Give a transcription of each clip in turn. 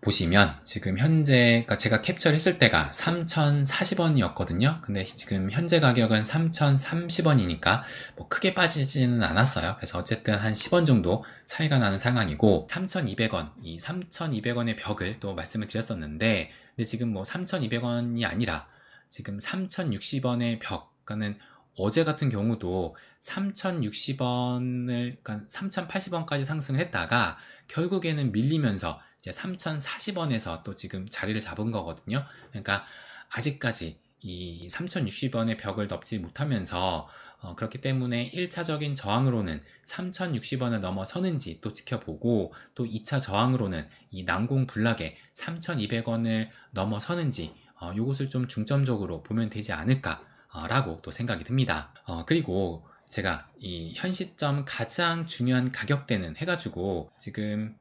보시면 지금 현재 그러니까 제가 캡처를 했을 때가 3,040원이었거든요. 근데 지금 현재 가격은 3,030원이니까 뭐 크게 빠지지는 않았어요. 그래서 어쨌든 한 10원 정도 차이가 나는 상황이고, 3,200원, 이 3,200원의 벽을 또 말씀을 드렸었는데, 근데 지금 뭐 3,200원이 아니라 지금 3,060원의 벽, 그러니까는 어제 같은 경우도 3,060원을, 그러니까 3,080원까지 상승을 했다가 결국에는 밀리면서 이제 3,040원에서 또 지금 자리를 잡은 거거든요. 그러니까 아직까지 이 3,060원의 벽을 넘지 못하면서 그렇기 때문에 1차적인 저항으로는 3,060원을 넘어서는지 또 지켜보고, 또 2차 저항으로는 이 난공불락의 3,200원을 넘어서는지 요것을 좀 중점적으로 보면 되지 않을까 라고 또 생각이 듭니다. 그리고 제가 이 현 시점 가장 중요한 가격대는 해가지고 지금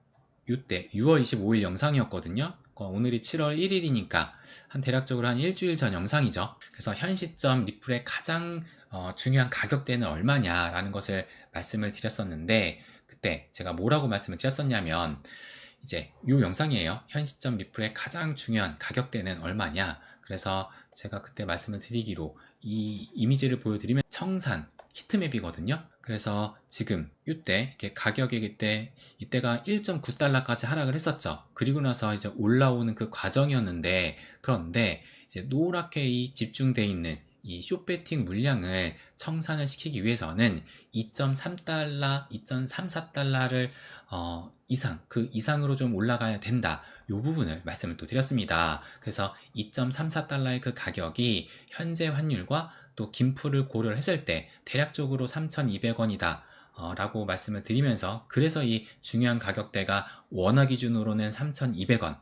이때 6월 25일 영상이었거든요. 오늘이 7월 1일이니까 한 대략적으로 한 일주일 전 영상이죠. 그래서 현 시점 리플의 가장 중요한 가격대는 얼마냐라는 것을 말씀을 드렸었는데, 그때 제가 뭐라고 말씀을 드렸었냐면, 이제 이 영상이에요. 현 시점 리플의 가장 중요한 가격대는 얼마냐. 그래서 제가 그때 말씀을 드리기로 이 이미지를 보여드리면 청산 히트맵이거든요. 그래서 지금 이때 이렇게 가격이 이때가 1.9달러까지 하락을 했었죠. 그리고 나서 이제 올라오는 그 과정이었는데, 그런데 이제 노랗게 집중되어 있는 이 숏배팅 물량을 청산을 시키기 위해서는 2.3달러, 2.34달러를 그 이상으로 좀 올라가야 된다. 이 부분을 말씀을 또 드렸습니다. 그래서 2.34달러의 그 가격이 현재 환율과 또 김프를 고려를 했을 때 대략적으로 3,200원이다. 라고 말씀을 드리면서, 그래서 이 중요한 가격대가 원화 기준으로는 3,200원,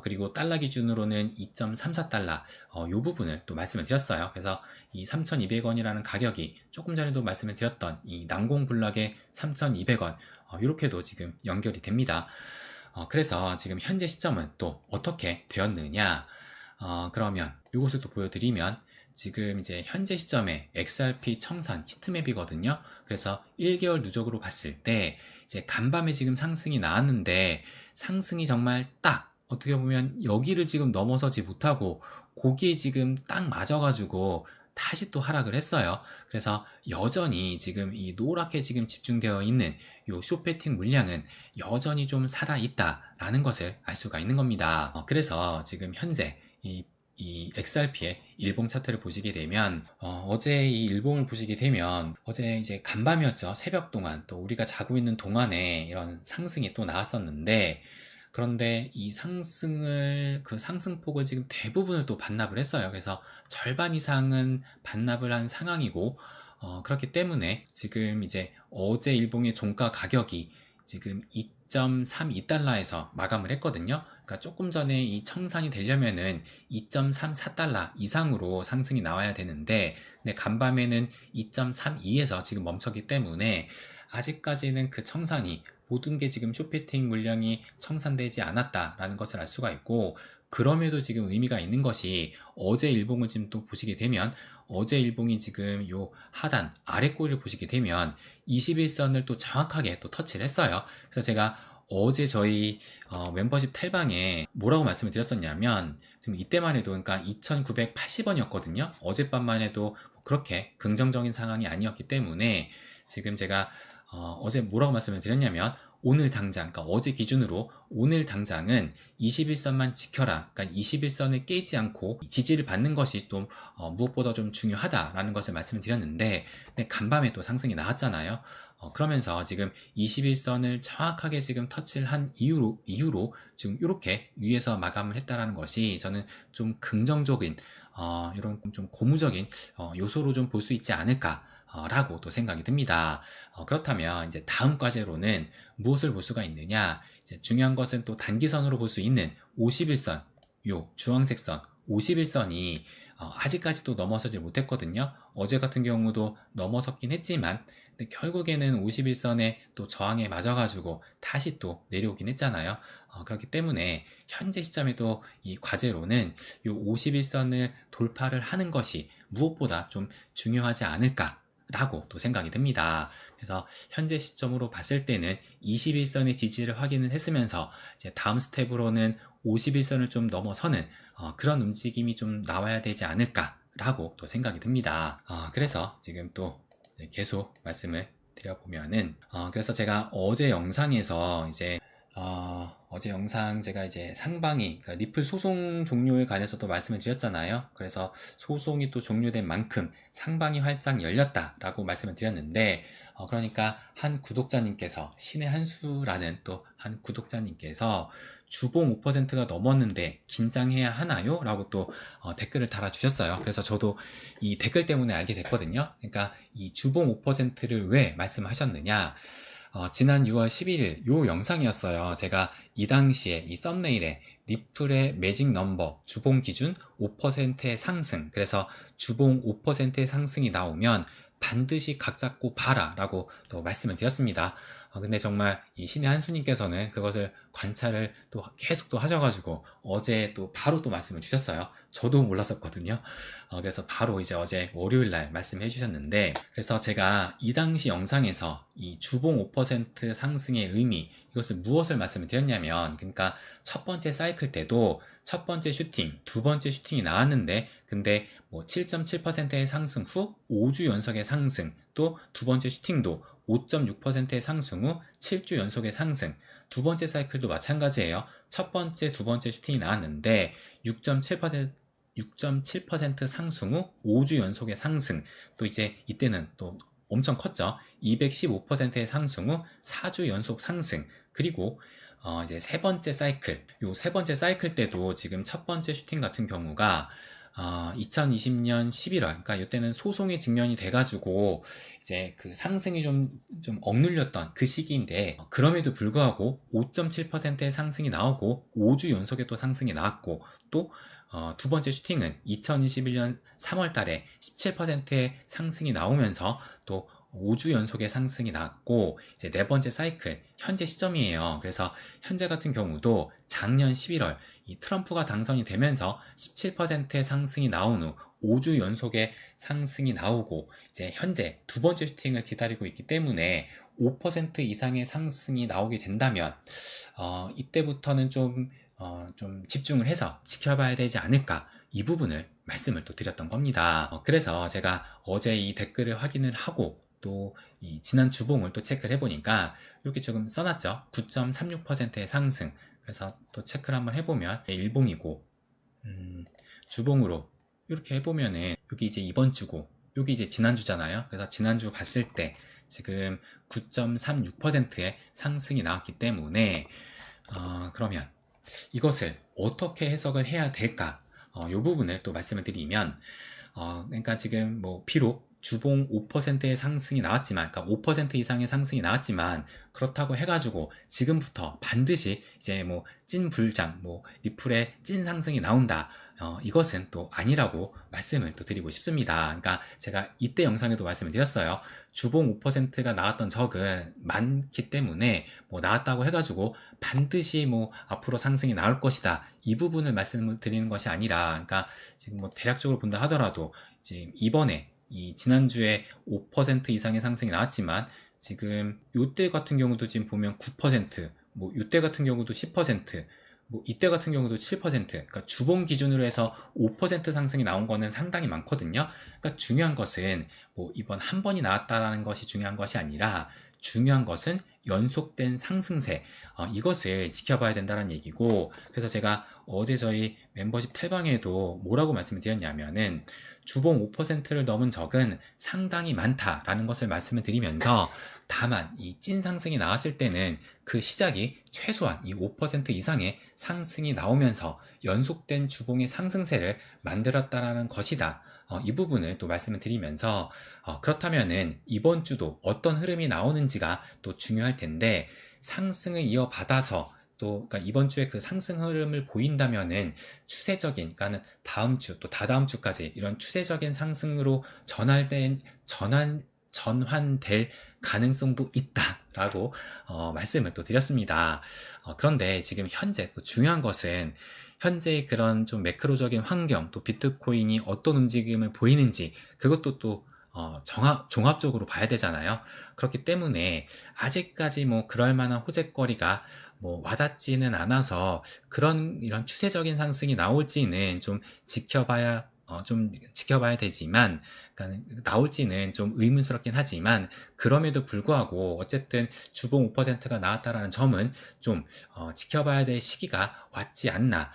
그리고 달러 기준으로는 2.34달러, 이 부분을 또 말씀을 드렸어요. 그래서 이 3,200원이라는 가격이 조금 전에도 말씀을 드렸던 이 난공불락의 3,200원, 이렇게도 지금 연결이 됩니다. 그래서 지금 현재 시점은 또 어떻게 되었느냐, 그러면 이것을 또 보여드리면, 지금 이제 현재 시점에 XRP 청산 히트맵이거든요. 그래서 1개월 누적으로 봤을 때 이제 간밤에 지금 상승이 나왔는데, 상승이 정말 딱 어떻게 보면 여기를 지금 넘어서지 못하고 거기에 지금 딱 맞아가지고 다시 또 하락을 했어요. 그래서 여전히 지금 이 노랗게 지금 집중되어 있는 요 숏배팅 물량은 여전히 좀 살아있다라는 것을 알 수가 있는 겁니다. 그래서 지금 현재 이 XRP의 일봉 차트를 보시게 되면, 어제 이 일봉을 보시게 되면, 어제 이제 간밤이었죠. 새벽 동안 또 우리가 자고 있는 동안에 이런 상승이 또 나왔었는데, 그런데 이 그 상승폭을 지금 대부분을 또 반납을 했어요. 그래서 절반 이상은 반납을 한 상황이고, 그렇기 때문에 지금 이제 어제 일봉의 종가 가격이 지금 2.32달러에서 마감을 했거든요. 그러니까 조금 전에 이 청산이 되려면은 2.34달러 이상으로 상승이 나와야 되는데, 근데 간밤에는 2.32에서 지금 멈췄기 때문에 아직까지는 그 청산이, 모든 게 지금 숏배팅 물량이 청산되지 않았다라는 것을 알 수가 있고, 그럼에도 지금 의미가 있는 것이, 어제 일봉을 지금 또 보시게 되면, 어제 일봉이 지금 요 하단 아래 꼬리를 보시게 되면 21선을 또 정확하게 또 터치를 했어요. 그래서 제가 어제 저희 멤버십 탈방에 뭐라고 말씀을 드렸었냐면, 지금 이때만 해도 그러니까 2,980원이었거든요. 어젯밤만 해도 그렇게 긍정적인 상황이 아니었기 때문에, 지금 제가 어제 뭐라고 말씀을 드렸냐면, 오늘 당장, 그러니까 어제 기준으로 오늘 당장은 21선만 지켜라. 그러니까 21선을 깨지 않고 지지를 받는 것이 또 무엇보다 좀 중요하다라는 것을 말씀을 드렸는데, 근데 간밤에 또 상승이 나왔잖아요. 그러면서 지금 21선을 정확하게 지금 터치를 한 이후로 지금 이렇게 위에서 마감을 했다라는 것이, 저는 좀 긍정적인 이런 좀 고무적인 요소로 좀 볼 수 있지 않을까 라고 또 생각이 듭니다. 그렇다면 이제 다음 과제로는 무엇을 볼 수가 있느냐, 이제 중요한 것은 또 단기선으로 볼 수 있는 51선, 요 주황색 선 51선이 아직까지도 넘어서지 못했거든요. 어제 같은 경우도 넘어섰긴 했지만, 근데 결국에는 51선에 또 저항에 맞아가지고 다시 또 내려오긴 했잖아요. 그렇기 때문에 현재 시점에도 이 과제로는 이 51선을 돌파를 하는 것이 무엇보다 좀 중요하지 않을까 라고 또 생각이 듭니다. 그래서 현재 시점으로 봤을 때는 21선의 지지를 확인을 했으면서, 이제 다음 스텝으로는 51선을 좀 넘어서는 그런 움직임이 좀 나와야 되지 않을까라고 또 생각이 듭니다. 그래서 지금 또 계속 말씀을 드려보면은 그래서 제가 어제 영상에서 이제 어제 영상 제가 이제 상방이 그러니까 리플 소송 종료에 관해서도 말씀을 드렸잖아요. 그래서 소송이 또 종료된 만큼 상방이 활짝 열렸다라고 말씀을 드렸는데 그러니까 한 구독자님께서 신의 한수라는 또 한 구독자님께서 주봉 5%가 넘었는데 긴장해야 하나요? 라고 또 댓글을 달아주셨어요. 그래서 저도 이 댓글 때문에 알게 됐거든요. 그러니까 이 주봉 5%를 왜 말씀하셨느냐? 지난 6월 11일 요 영상이었어요. 제가 이 당시에 이 썸네일에 리플의 매직 넘버 주봉 기준 5%의 상승, 그래서 주봉 5%의 상승이 나오면 반드시 각 잡고 봐라 라고 또 말씀을 드렸습니다. 근데 정말 이 신의 한수님께서는 그것을 관찰을 또 계속 또 하셔가지고 어제 또 바로 또 말씀을 주셨어요. 저도 몰랐었거든요. 그래서 바로 이제 어제 월요일날 말씀해 주셨는데, 그래서 제가 이 당시 영상에서 이 주봉 5% 상승의 의미, 이것을 무엇을 말씀을 드렸냐면, 그러니까 첫 번째 사이클 때도 첫 번째 슈팅, 두 번째 슈팅이 나왔는데, 근데 뭐 7.7%의 상승 후 5주 연속의 상승, 또 두 번째 슈팅도 5.6%의 상승 후 7주 연속의 상승, 두 번째 사이클도 마찬가지예요. 첫 번째, 두 번째 슈팅이 나왔는데 6.7% 상승 후 5주 연속의 상승, 또 이제 이때는 또 엄청 컸죠. 215%의 상승 후 4주 연속 상승, 그리고 이제 세 번째 사이클, 요 세 번째 사이클 때도 지금 첫 번째 슈팅 같은 경우가 2020년 11월, 그러니까 이때는 소송에 직면이 돼가지고 이제 그 상승이 좀 억눌렸던 그 시기인데, 그럼에도 불구하고 5.7%의 상승이 나오고 5주 연속의 또 상승이 나왔고, 또 두 번째 슈팅은 2021년 3월 달에 17%의 상승이 나오면서 또 5주 연속의 상승이 나왔고, 이제 네 번째 사이클, 현재 시점이에요. 그래서 현재 같은 경우도 작년 11월 이 트럼프가 당선이 되면서 17%의 상승이 나온 후 5주 연속의 상승이 나오고, 이제 현재 두 번째 슈팅을 기다리고 있기 때문에 5% 이상의 상승이 나오게 된다면 이때부터는 좀 집중을 해서 지켜봐야 되지 않을까, 이 부분을 말씀을 또 드렸던 겁니다. 그래서 제가 어제 이 댓글을 확인을 하고 또 이 지난 주봉을 또 체크를 해보니까 이렇게 조금 써놨죠. 9.36%의 상승. 그래서 또 체크를 한번 해보면 일봉이고, 주봉으로 이렇게 해보면은 여기 이제 이번 주고 여기 이제 지난주잖아요. 그래서 지난주 봤을 때 지금 9.36%의 상승이 나왔기 때문에 그러면 이것을 어떻게 해석을 해야 될까? 이 부분을 또 말씀을 드리면, 그러니까 지금 뭐 비록 주봉 5%의 상승이 나왔지만, 그러니까 5% 이상의 상승이 나왔지만, 그렇다고 해가지고 지금부터 반드시 이제 뭐 찐 불장, 뭐 리플의 찐 상승이 나온다, 이것은 또 아니라고 말씀을 또 드리고 싶습니다. 그러니까 제가 이때 영상에도 말씀을 드렸어요. 주봉 5%가 나왔던 적은 많기 때문에 뭐 나왔다고 해가지고 반드시 뭐 앞으로 상승이 나올 것이다, 이 부분을 말씀을 드리는 것이 아니라, 그러니까 지금 뭐 대략적으로 본다 하더라도 지금 이번에 이 지난주에 5% 이상의 상승이 나왔지만, 지금 요때 같은 경우도 지금 보면 9%, 뭐 요때 같은 경우도 10%, 뭐 이때 같은 경우도 7%, 그러니까 주봉 기준으로 해서 5% 상승이 나온 거는 상당히 많거든요. 그러니까 중요한 것은 뭐 이번 한 번이 나왔다라는 것이 중요한 것이 아니라, 중요한 것은 연속된 상승세, 이것을 지켜봐야 된다는 얘기고, 그래서 제가 어제 저희 멤버십 탈방에도 뭐라고 말씀을 드렸냐면은, 주봉 5%를 넘은 적은 상당히 많다라는 것을 말씀을 드리면서, 다만 이 찐 상승이 나왔을 때는 그 시작이 최소한 이 5% 이상의 상승이 나오면서 연속된 주봉의 상승세를 만들었다라는 것이다, 이 부분을 또 말씀을 드리면서, 그렇다면은 이번 주도 어떤 흐름이 나오는지가 또 중요할 텐데, 상승을 이어받아서 또 그러니까 이번 주에 그 상승 흐름을 보인다면은 추세적인, 그러니까는 다음 주 또 다다음 주까지 이런 추세적인 상승으로 전환될 가능성도 있다라고 말씀을 또 드렸습니다. 그런데 지금 현재 또 중요한 것은, 현재 그런 좀 매크로적인 환경, 또 비트코인이 어떤 움직임을 보이는지, 그것도 또 종합적으로 봐야 되잖아요. 그렇기 때문에 아직까지 뭐 그럴 만한 호재거리가 뭐 와닿지는 않아서 이런 추세적인 상승이 나올지는 좀 지켜봐야 되지만, 그러니까 나올지는 좀 의문스럽긴 하지만, 그럼에도 불구하고 어쨌든 주봉 5%가 나왔다라는 점은 좀 지켜봐야 될 시기가 왔지 않나,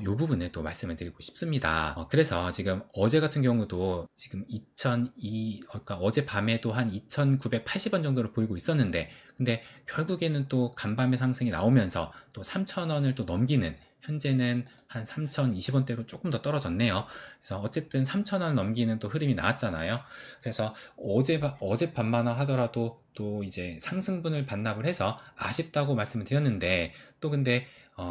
이 부분을 또 말씀을 드리고 싶습니다. 그래서 지금 어제 같은 경우도 지금 그러니까 어젯밤에도 한 2,980원 정도를 보이고 있었는데, 근데 결국에는 또 간밤에 상승이 나오면서 또 3,000원을 또 넘기는, 현재는 한 3,020원대로 조금 더 떨어졌네요. 그래서 어쨌든 3,000원 넘기는 또 흐름이 나왔잖아요. 그래서 어젯밤만 하더라도 또 이제 상승분을 반납을 해서 아쉽다고 말씀을 드렸는데, 또 근데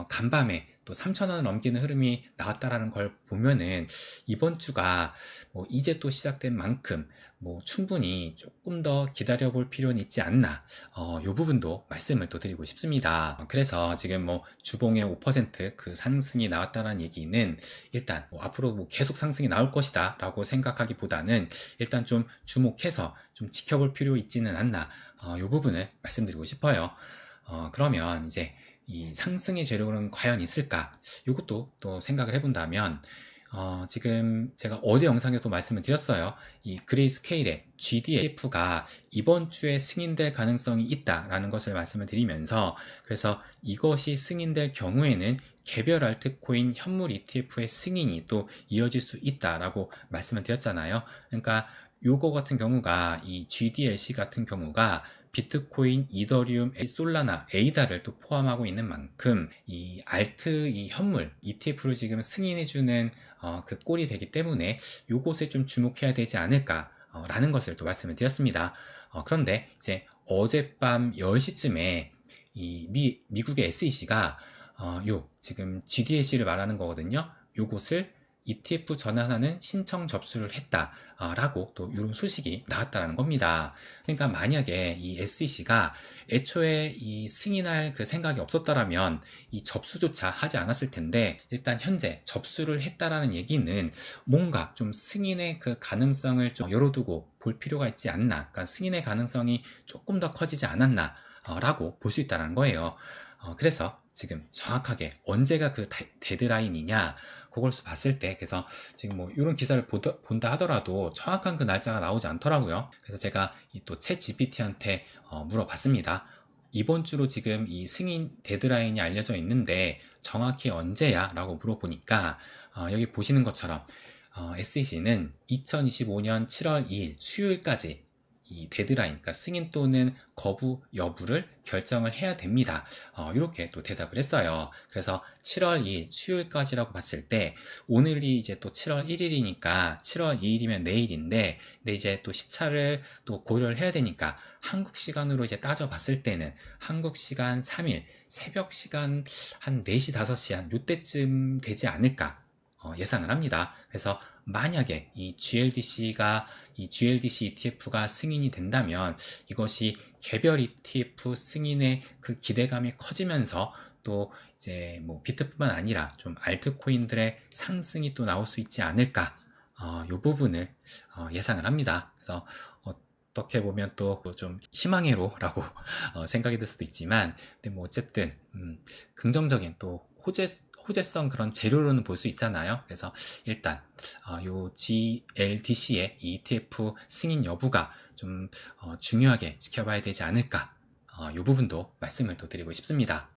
간밤에 또 3,000원을 넘기는 흐름이 나왔다라는 걸 보면은 이번 주가 뭐 이제 또 시작된 만큼 뭐 충분히 조금 더 기다려 볼 필요는 있지 않나, 이 부분도 말씀을 또 드리고 싶습니다. 그래서 지금 뭐 주봉의 5%그 상승이 나왔다는 얘기는 일단 뭐 앞으로 뭐 계속 상승이 나올 것이다 라고 생각하기보다는 일단 좀 주목해서 좀 지켜볼 필요 있지는 않나, 이 부분을 말씀드리고 싶어요. 그러면 이제 이 상승의 재료는 과연 있을까? 이것도 또 생각을 해본다면, 지금 제가 어제 영상에도 말씀을 드렸어요. 이 그레이스케일의 GDF가 이번 주에 승인될 가능성이 있다라는 것을 말씀을 드리면서, 그래서 이것이 승인될 경우에는 개별 알트코인 현물 ETF의 승인이 또 이어질 수 있다라고 말씀을 드렸잖아요. 그러니까 요거 같은 경우가, 이 GDLC 같은 경우가 비트코인, 이더리움, 솔라나, 에이다를 또 포함하고 있는 만큼 이 현물 ETF를 지금 승인해주는 그 꼴이 되기 때문에 요것에 좀 주목해야 되지 않을까 라는 것을 또 말씀을 드렸습니다. 그런데 이제 어젯밤 10시쯤에 이 미국의 SEC가 지금 GDLC를 말하는 거거든요. 요것을 ETF 전환하는 신청 접수를 했다라고 또 이런 소식이 나왔다는 겁니다. 그러니까 만약에 이 SEC가 애초에 이 승인할 그 생각이 없었더라면 이 접수조차 하지 않았을 텐데, 일단 현재 접수를 했다라는 얘기는 뭔가 좀 승인의 그 가능성을 좀 열어두고 볼 필요가 있지 않나, 그러니까 승인의 가능성이 조금 더 커지지 않았나 라고 볼 수 있다는 거예요. 그래서 지금 정확하게 언제가 그 데드라인이냐, 그걸 봤을 때, 그래서 지금 뭐 이런 기사를 본다 하더라도 정확한 그 날짜가 나오지 않더라고요. 그래서 제가 또 챗 GPT한테 물어봤습니다. 이번 주로 지금 이 승인 데드라인이 알려져 있는데 정확히 언제야? 라고 물어보니까 여기 보시는 것처럼 SEC는 2025년 7월 2일 수요일까지 이 데드라인, 그러니까 승인 또는 거부 여부를 결정을 해야 됩니다. 이렇게 또 대답을 했어요. 그래서 7월 2일 수요일까지라고 봤을 때, 오늘이 이제 또 7월 1일이니까 7월 2일이면 내일인데, 근데 이제 또 시차를 또 고려를 해야 되니까 한국 시간으로 이제 따져봤을 때는 한국 시간 3일 새벽 시간 한 4시 5시 한 요때쯤 되지 않을까 예상을 합니다. 그래서 만약에 이 GLDC ETF가 승인이 된다면 이것이 개별 ETF 승인의 그 기대감이 커지면서 또 이제 뭐 비트뿐만 아니라 좀 알트코인들의 상승이 또 나올 수 있지 않을까, 이 부분을 예상을 합니다. 그래서 어떻게 보면 또 좀 희망회로라고 생각이 들 수도 있지만, 근데 뭐 어쨌든 긍정적인 또 호재성 그런 재료로는 볼 수 있잖아요. 그래서 일단 요 GLDC의 ETF 승인 여부가 좀 중요하게 지켜봐야 되지 않을까, 이 부분도 말씀을 또 드리고 싶습니다.